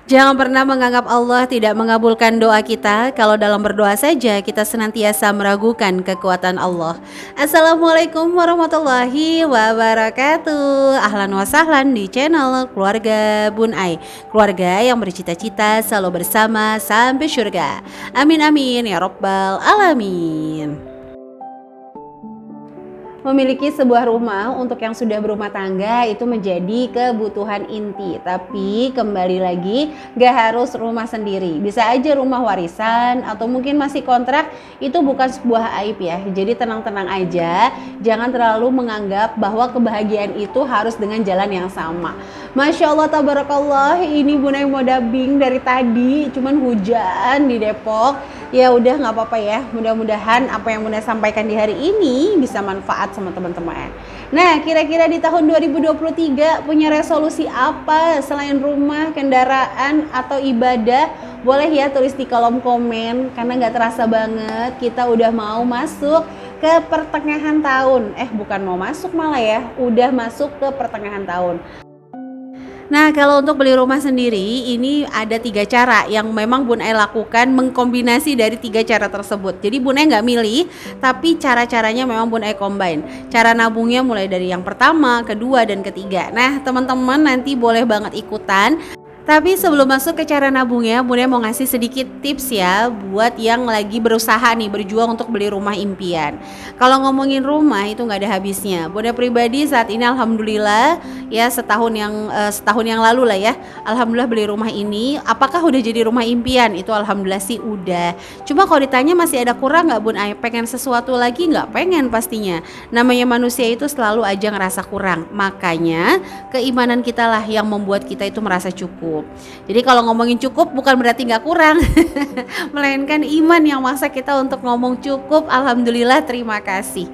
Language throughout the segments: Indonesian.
Jangan pernah menganggap Allah tidak mengabulkan doa kita kalau dalam berdoa saja kita senantiasa meragukan kekuatan Allah. Assalamualaikum warahmatullahi wabarakatuh. Ahlan wa sahlan di channel Keluarga Bun Ai. Keluarga yang bercita-cita selalu bersama sampai surga. Amin amin ya rabbal alamin. Memiliki sebuah rumah untuk yang sudah berumah tangga itu menjadi kebutuhan inti. Tapi kembali lagi, gak harus rumah sendiri. Bisa aja rumah warisan atau mungkin masih kontrak, itu bukan sebuah aib ya. Jadi tenang-tenang aja, jangan terlalu menganggap bahwa kebahagiaan itu harus dengan jalan yang sama. Masya Allah tabarakallah, ini Bun Ai mau dubbing dari tadi, cuman hujan di Depok. Ya udah nggak apa-apa ya, mudah-mudahan apa yang Bun Ai sampaikan di hari ini bisa manfaat sama teman-teman. Nah, kira-kira di tahun 2023 punya resolusi apa selain rumah, kendaraan, atau ibadah? Boleh ya tulis di kolom komen, karena nggak terasa banget kita udah mau masuk ke pertengahan tahun. Bukan mau masuk malah ya, udah masuk ke pertengahan tahun. Nah, kalau untuk beli rumah sendiri, ini ada 3 cara yang memang Bun Ai lakukan, mengkombinasi dari 3 cara tersebut. Jadi Bun Ai nggak milih, tapi cara-caranya memang Bun Ai combine. Cara nabungnya mulai dari yang pertama, kedua, dan ketiga. Nah, teman-teman nanti boleh banget ikutan. Tapi sebelum masuk ke cara nabungnya, Bun Ai mau ngasih sedikit tips ya buat yang lagi berusaha nih, berjuang untuk beli rumah impian. Kalau ngomongin rumah itu nggak ada habisnya. Bun Ai pribadi saat ini alhamdulillah ya setahun yang lalu lah ya, alhamdulillah beli rumah ini. Apakah udah jadi rumah impian? Itu alhamdulillah sih udah. Cuma kalau ditanya masih ada kurang nggak Bun Ai? Pengen sesuatu lagi nggak? Pengen pastinya. Namanya manusia itu selalu aja ngerasa kurang. Makanya keimanan kita lah yang membuat kita itu merasa cukup. Jadi kalau ngomongin cukup bukan berarti nggak kurang, melainkan iman yang maksa kita untuk ngomong cukup. Alhamdulillah, terima kasih.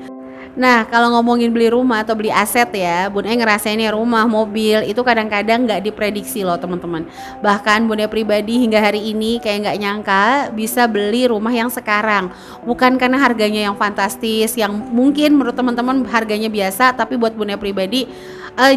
Nah, kalau ngomongin beli rumah atau beli aset ya, Bun Ai ngerasainnya rumah, mobil itu kadang-kadang nggak diprediksi loh teman-teman. Bahkan Bun Ai pribadi hingga hari ini kayak nggak nyangka bisa beli rumah yang sekarang. Bukan karena harganya yang fantastis, yang mungkin menurut teman-teman harganya biasa, tapi buat Bun Ai pribadi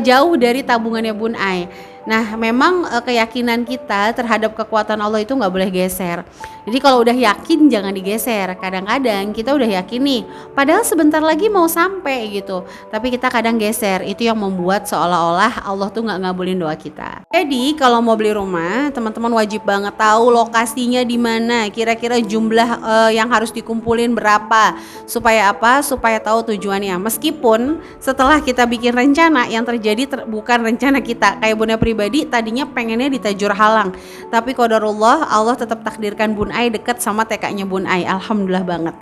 jauh dari tabungannya Bun Ai. Nah, memang keyakinan kita terhadap kekuatan Allah itu nggak boleh geser. Jadi kalau udah yakin jangan digeser. Kadang-kadang kita udah yakin nih, padahal sebentar lagi mau sampai gitu. Tapi kita kadang geser, itu yang membuat seolah-olah Allah tuh nggak ngabulin doa kita. Jadi kalau mau beli rumah, teman-teman wajib banget tahu lokasinya di mana, kira-kira jumlah yang harus dikumpulin berapa. Supaya apa? Supaya tahu tujuannya. Meskipun setelah kita bikin rencana, yang terjadi bukan rencana kita. Kayak Bun Ai pribadi tadinya pengennya di Tajur Halang, tapi qadarullah Allah tetap takdirkan Bun Ai deket sama TK-nya Bun Ai. Alhamdulillah banget.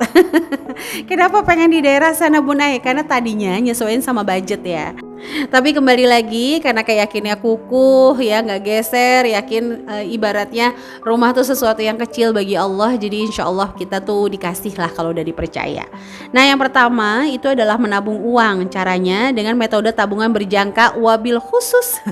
Kenapa pengen di daerah sana Bun Ai? Karena tadinya nyesuaiin sama budget ya. Tapi kembali lagi karena keyakinannya kukuh ya, nggak geser, yakin ibaratnya rumah tuh sesuatu yang kecil bagi Allah. Jadi insya Allah kita tuh dikasih lah kalau udah dipercaya. Nah, yang pertama itu adalah menabung uang. Caranya dengan metode tabungan berjangka wabil khusus.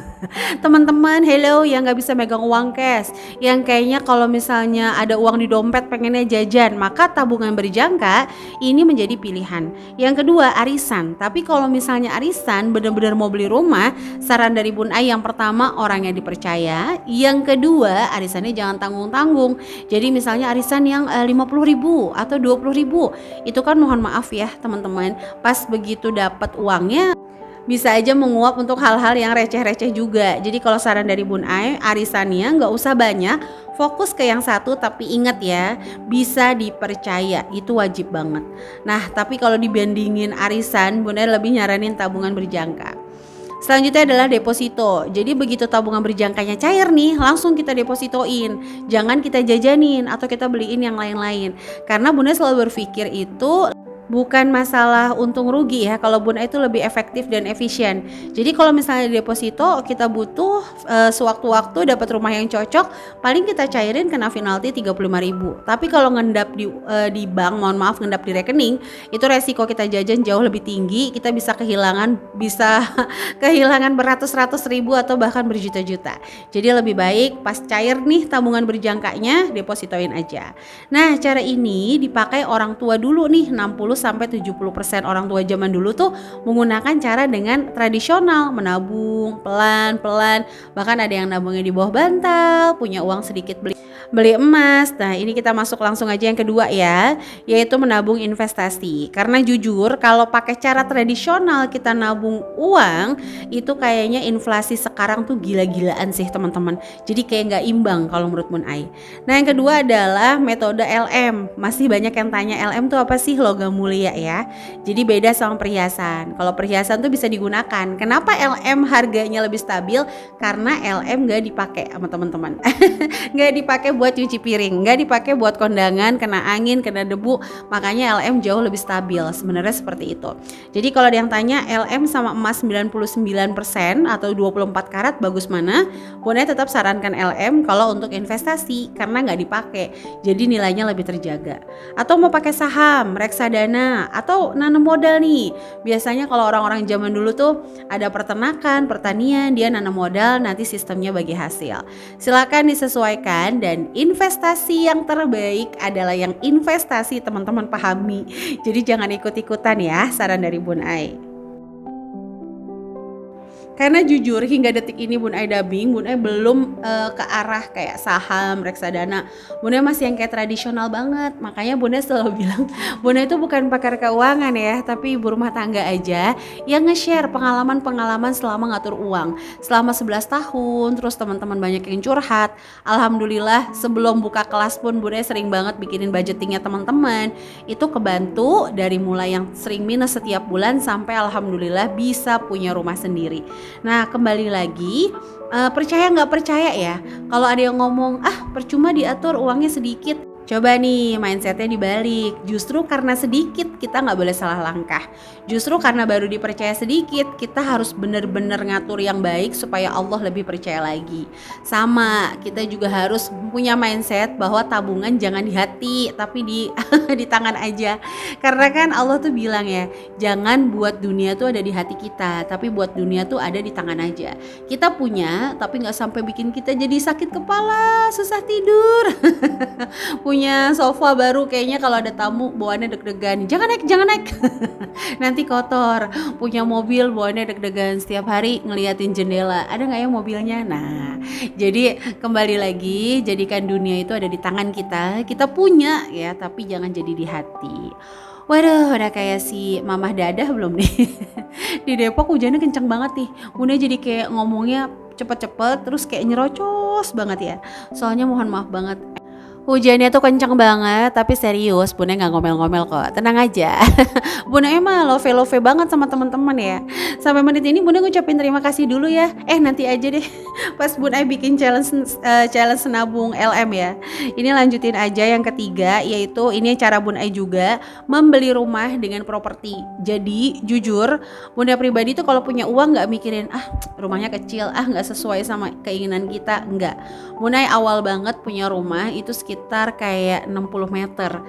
Teman-teman, hello yang nggak bisa megang uang cash, yang kayaknya kalau misalnya ada uang di dompet pengennya jajan, maka tabungan berjangka ini menjadi pilihan. Yang kedua, arisan. Tapi kalau misalnya arisan benar-benar mau beli rumah, saran dari Bun Ai yang pertama orang yang dipercaya, yang kedua arisannya jangan tanggung-tanggung. Jadi misalnya arisan yang 50.000 atau 20.000, itu kan mohon maaf ya teman-teman, pas begitu dapat uangnya bisa aja menguap untuk hal-hal yang receh-receh juga. Jadi kalau saran dari Bun Ai, arisannya nggak usah banyak, fokus ke yang satu, tapi ingat ya, bisa dipercaya, itu wajib banget. Nah, tapi kalau dibandingin arisan, Bun Ai lebih nyaranin tabungan berjangka. Selanjutnya adalah deposito. Jadi begitu tabungan berjangkanya cair nih, langsung kita depositoin. Jangan kita jajanin atau kita beliin yang lain-lain. Karena Bun Ai selalu berpikir itu bukan masalah untung rugi ya. Kalau Bun Ai itu lebih efektif dan efisien. Jadi kalau misalnya deposito kita butuh sewaktu-waktu dapat rumah yang cocok, paling kita cairin kena penalti 35.000. Tapi kalau ngendap di bank, mohon maaf ngendap di rekening, itu resiko kita jajan jauh lebih tinggi. Kita bisa kehilangan beratus-ratus ribu atau bahkan berjuta-juta. Jadi lebih baik pas cair nih tabungan berjangkanya, depositoin aja. Nah, cara ini dipakai orang tua dulu nih, 60 sampai 70% orang tua zaman dulu tuh menggunakan cara dengan tradisional, menabung pelan-pelan, bahkan ada yang nabungnya di bawah bantal, punya uang sedikit beli emas. Nah, ini kita masuk langsung aja yang kedua ya, yaitu menabung investasi. Karena jujur kalau pakai cara tradisional kita nabung uang, itu kayaknya inflasi sekarang tuh gila-gilaan sih teman-teman. Jadi kayak nggak imbang kalau menurut Bun Ai. Nah, yang kedua adalah metode LM. Masih banyak yang tanya LM tuh apa sih? Logam mulia ya. Jadi beda sama perhiasan. Kalau perhiasan tuh bisa digunakan. Kenapa LM harganya lebih stabil? Karena LM nggak dipakai sama teman-teman. Nggak dipakai buat cuci piring, nggak dipakai buat kondangan, kena angin, kena debu, makanya LM jauh lebih stabil. Sebenarnya seperti itu. Jadi kalau ada yang tanya LM sama emas 99% atau 24 karat bagus mana? Bun Ai tetap sarankan LM kalau untuk investasi karena nggak dipakai, jadi nilainya lebih terjaga. Atau mau pakai saham, reksadana, atau nanam modal nih. Biasanya kalau orang-orang zaman dulu tuh ada peternakan, pertanian, dia nanam modal, nanti sistemnya bagi hasil. Silakan disesuaikan, dan investasi yang terbaik adalah yang investasi teman-teman pahami. Jadi jangan ikut-ikutan ya, saran dari Bun Ai. Karena jujur hingga detik ini Bun Ai dubbing, Bun Ai belum ke arah kayak saham, reksadana. Bun Ai masih yang kayak tradisional banget. Makanya Bun Ai selalu bilang, Bun Ai itu bukan pakar keuangan ya, tapi ibu rumah tangga aja yang nge-share pengalaman-pengalaman selama ngatur uang. Selama 11 tahun, terus teman-teman banyak yang curhat. Alhamdulillah sebelum buka kelas pun Bun Ai sering banget bikinin budgetingnya teman-teman. Itu kebantu dari mulai yang sering minus setiap bulan sampai alhamdulillah bisa punya rumah sendiri. Nah, kembali lagi, percaya nggak percaya ya, kalau ada yang ngomong percuma diatur uangnya sedikit. Coba nih mindsetnya dibalik. Justru karena sedikit kita nggak boleh salah langkah. Justru karena baru dipercaya sedikit, kita harus benar-benar ngatur yang baik supaya Allah lebih percaya lagi. Sama, kita juga harus punya mindset bahwa tabungan jangan di hati tapi di di tangan aja. Karena kan Allah tuh bilang ya, jangan buat dunia tuh ada di hati kita, tapi buat dunia tuh ada di tangan aja. Kita punya tapi nggak sampai bikin kita jadi sakit kepala, susah tidur. Punya sofa baru kayaknya kalau ada tamu bawaannya deg-degan, jangan naik nanti kotor. Punya mobil bawaannya deg-degan, setiap hari ngeliatin jendela, ada nggak ya mobilnya. Nah, jadi kembali lagi, jadikan dunia itu ada di tangan kita. Kita punya ya, tapi jangan jadi di hati. Waduh, udah kayak si Mamah Dadah belum nih? Di Depok hujannya kenceng banget nih. Bunda jadi kayak ngomongnya cepet-cepet terus kayak nyerocos banget ya. Soalnya mohon maaf banget, hujannya tuh kencang banget, tapi serius Bun Ai gak ngomel-ngomel kok, tenang aja. Bun Ai mah love banget sama teman-teman ya. Sampai menit ini Bun Ai ngucapin terima kasih dulu ya. Nanti aja deh pas Bun Ai bikin challenge nabung LM ya. Ini lanjutin aja yang ketiga, yaitu ini cara Bun Ai juga membeli rumah dengan properti. Jadi jujur Bun Ai pribadi tuh kalau punya uang gak mikirin rumahnya kecil, gak sesuai sama keinginan kita, enggak. Bun Ai awal banget punya rumah itu sekitar kayak 60 meter.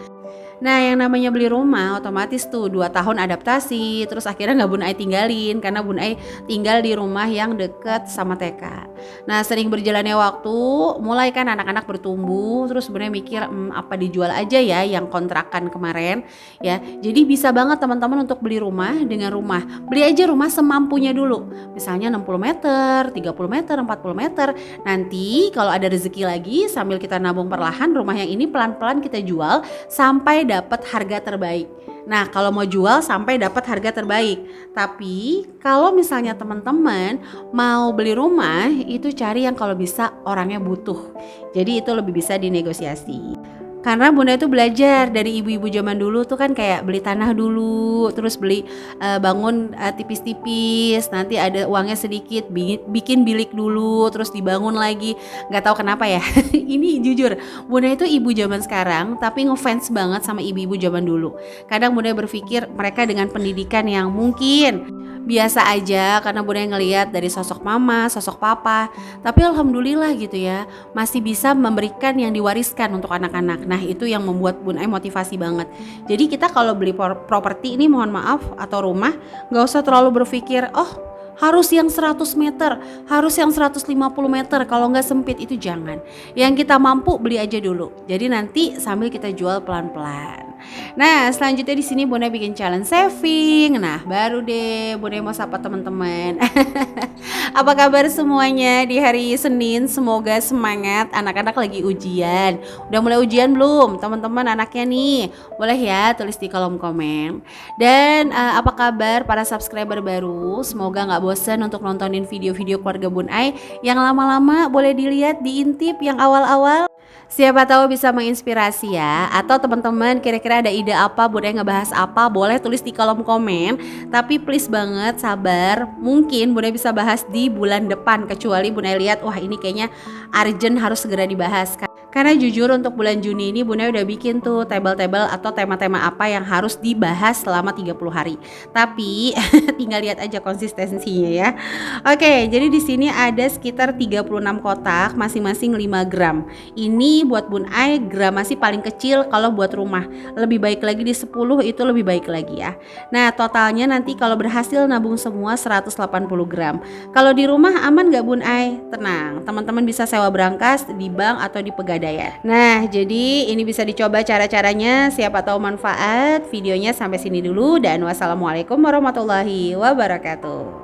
Nah, yang namanya beli rumah otomatis tuh 2 tahun adaptasi, terus akhirnya nggak Bun Ai tinggalin karena Bun Ai tinggal di rumah yang deket sama TK. Nah, sering berjalannya waktu, mulai kan anak-anak bertumbuh, terus Bun Ai mikir apa dijual aja ya yang kontrakan kemarin ya. Jadi bisa banget teman-teman untuk beli rumah dengan rumah. Beli aja rumah semampunya dulu. Misalnya 60 meter, 30 meter, 40 meter. Nanti kalau ada rezeki lagi sambil kita nabung perlahan, rumah yang ini pelan-pelan kita jual sampai dapat harga terbaik. Nah, kalau mau jual sampai dapat harga terbaik. Tapi kalau misalnya teman-teman mau beli rumah, itu cari yang kalau bisa orangnya butuh. Jadi itu lebih bisa dinegosiasi. Karena Bunda itu belajar dari ibu-ibu zaman dulu tuh kan kayak beli tanah dulu, terus beli bangun tipis-tipis, nanti ada uangnya sedikit, bikin bilik dulu, terus dibangun lagi. Nggak tahu kenapa ya. Ini jujur, Bunda itu ibu zaman sekarang, tapi ngefans banget sama ibu-ibu zaman dulu. Kadang Bunda berpikir mereka dengan pendidikan yang mungkin biasa aja karena Bunda ngelihat dari sosok mama, sosok papa, tapi alhamdulillah gitu ya, masih bisa memberikan yang diwariskan untuk anak-anak. Nah, itu yang membuat Bunda motivasi banget. Jadi kita kalau beli properti ini mohon maaf atau rumah, gak usah terlalu berpikir harus yang 100 meter, harus yang 150 meter, kalau nggak sempit itu jangan. Yang kita mampu beli aja dulu. Jadi nanti sambil kita jual pelan-pelan. Nah, selanjutnya di sini Bunda bikin challenge saving. Nah, baru deh Bunda mau sapa teman-teman. Apa kabar semuanya di hari Senin? Semoga semangat. Anak-anak lagi ujian. Udah mulai ujian belum? Teman-teman anaknya nih. Boleh ya tulis di kolom komen. Dan apa kabar para subscriber baru? Semoga nggak bosan untuk nontonin video-video keluarga Bun Ai yang lama-lama, boleh dilihat diintip yang awal-awal. Siapa tahu bisa menginspirasi ya. Atau teman-teman kira-kira ada ide apa, Bunda ngebahas apa, boleh tulis di kolom komen. Tapi please banget sabar. Mungkin Bunda bisa bahas di bulan depan, kecuali Bunda lihat wah ini kayaknya urgent harus segera dibahas. Karena jujur untuk bulan Juni ini Bunda udah bikin tuh table-table atau tema-tema apa yang harus dibahas selama 30 hari. Tapi tinggal lihat aja konsistensinya ya. Oke, jadi di sini ada sekitar 36 kotak, masing-masing 5 gram. Ini buat Bun Ai gram masih paling kecil kalau buat rumah. Lebih baik lagi di 10 itu lebih baik lagi ya. Nah, totalnya nanti kalau berhasil nabung semua 180 gram. Kalau di rumah aman gak Bun Ai? Tenang, teman-teman bisa sewa berangkas di bank atau di Pegadaian. Nah, jadi ini bisa dicoba cara-caranya, siapa tahu manfaat. Videonya sampai sini dulu dan wassalamualaikum warahmatullahi wabarakatuh.